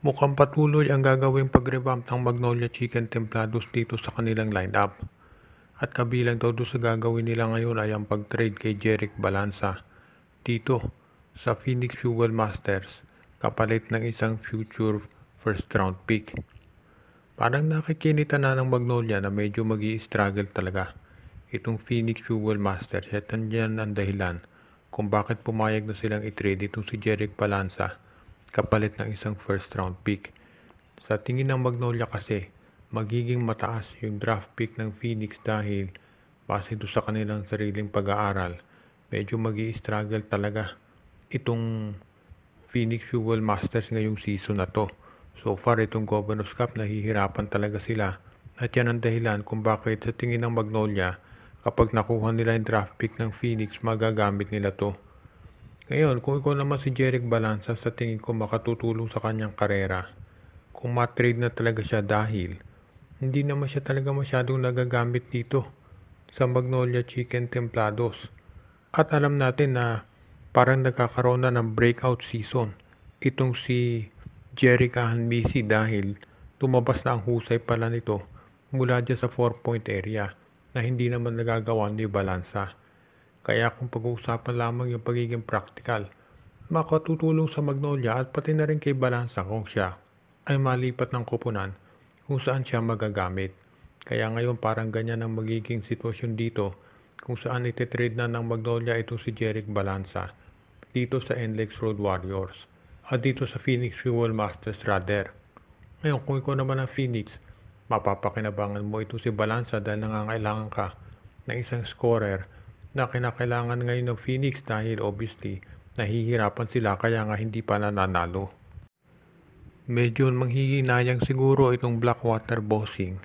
Mukhang patuloy ang gagawing pag-revamp ng Magnolia Chicken Templados dito sa kanilang lineup. At kabilang daw doon sa gagawin nila ngayon ay ang pag-trade kay Jerick Balanza dito sa Phoenix Fuel Masters kapalit ng isang future first round pick. Parang nakikinita na ng Magnolia na medyo magi-struggle talaga itong Phoenix Fuel Masters at nandiyan ang dahilan kung bakit pumayag na silang i-trade itong si Jerick Balanza kapalit ng isang first round pick. Sa tingin ng Magnolia kasi, magiging mataas yung draft pick ng Phoenix dahil base doon sa kanilang sariling pag-aaral, medyo magi-struggle talaga itong Phoenix Fuel Masters ngayong season na to. So far, itong Governor's Cup, nahihirapan talaga sila. At yan ang dahilan kung bakit sa tingin ng Magnolia, kapag nakuha nila yung draft pick ng Phoenix, magagamit nila to. Ngayon, kung ikaw naman si Jerick Balanza, sa tingin ko makatutulong sa kanyang karera. Kung matrade na talaga siya dahil hindi naman siya talaga masyadong nagagamit dito sa Magnolia Chicken Templados. At alam natin na parang nagkakaroon na ng breakout season itong si Jerick Ahanmisi dahil tumabas na ang husay pala nito mula dyan sa 4-point area na hindi naman nagagawa ni Balanza. Kaya kung pag-uusapan lamang yung pagiging practical, makatutulong sa Magnolia at pati na rin kay Balanza kung siya ay malipat ng koponan kung saan siya magagamit. Kaya ngayon parang ganyan ang magiging sitwasyon dito kung saan ititrade na ng Magnolia itong si Jerick Balanza dito sa NLEX Road Warriors at dito sa Phoenix Fuel Masters rather. Ngayon kung ikaw naman ang Phoenix, mapapakinabangan mo itong si Balanza dahil nangangailangan ka ng isang scorer na kinakailangan ngayon ng Phoenix dahil obviously nahihirapan sila kaya nga hindi pa nananalo. Medyo manghihinayang siguro itong Blackwater Bossing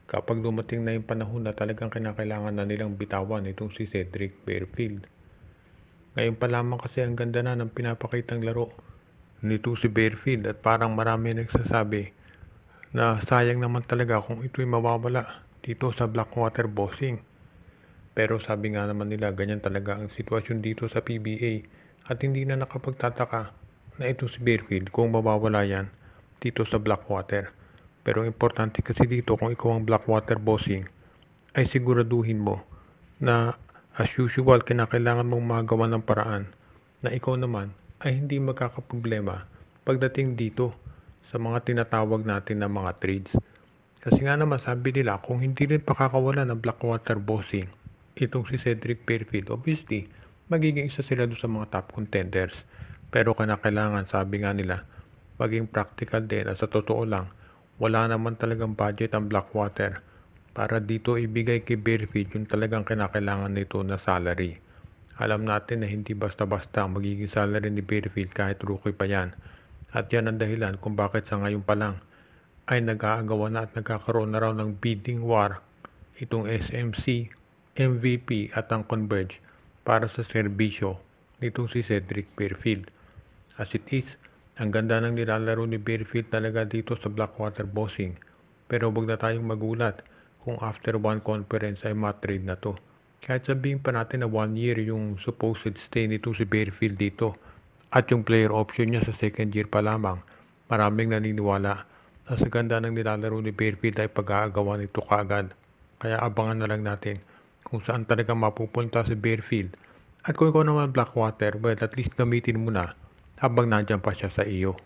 kapag dumating na yung panahon na talagang kinakailangan na nilang bitawan itong si Cedric Barefield. Ngayon pa lamang kasi ang ganda na ng pinapakitang laro nito si Barefield at parang marami nagsasabi na sayang naman talaga kung ito'y mawawala dito sa Blackwater Bossing. Pero sabi nga naman nila ganyan talaga ang sitwasyon dito sa PBA at hindi na nakapagtataka na ito si Barefield kung mawawala yan dito sa Blackwater. Pero importante kasi dito kung ikaw ang Blackwater Bossing ay siguraduhin mo na as usual kinakailangan mong magawa ng paraan na ikaw naman ay hindi magkakaproblema pagdating dito sa mga tinatawag natin na mga trades. Kasi nga naman sabi nila kung hindi rin pakakawala ng Blackwater Bossing itong si Cedric Barefield, obviously magiging isa sila doon sa mga top contenders. Pero kailangan sabi nga nila maging practical din at sa totoo lang wala naman talagang budget ang Blackwater para dito ibigay kay Barefield yung talagang kinakailangan nito na salary. Alam natin na hindi basta-basta magiging salary ni Barefield kahit rookie pa yan. At yan ang dahilan kung bakit sa ngayon pa lang ay nag-aagawa na at nagkakaroon na raw ng bidding war itong SMC, MVP at ang Converge para sa serbisyo nitong si Cedric Barefield. As it is, ang ganda ng nilalaro ni Barefield talaga dito sa Blackwater Bossing. Pero huwag na tayong magulat kung after one conference ay matrade na to. Kahit sabihin pa natin na 1 year yung supposed stay nito si Barefield dito at yung player option niya sa second year pa lamang, maraming naniniwala na sa ganda ng nilalaro ni Barefield ay pag-aagawa nito kaagad. Kaya abangan na lang natin kung saan talaga mapupunta si Barefield. At kung ikaw naman Blackwater, well at least gamitin mo na habang nandyan pa siya sa iyo.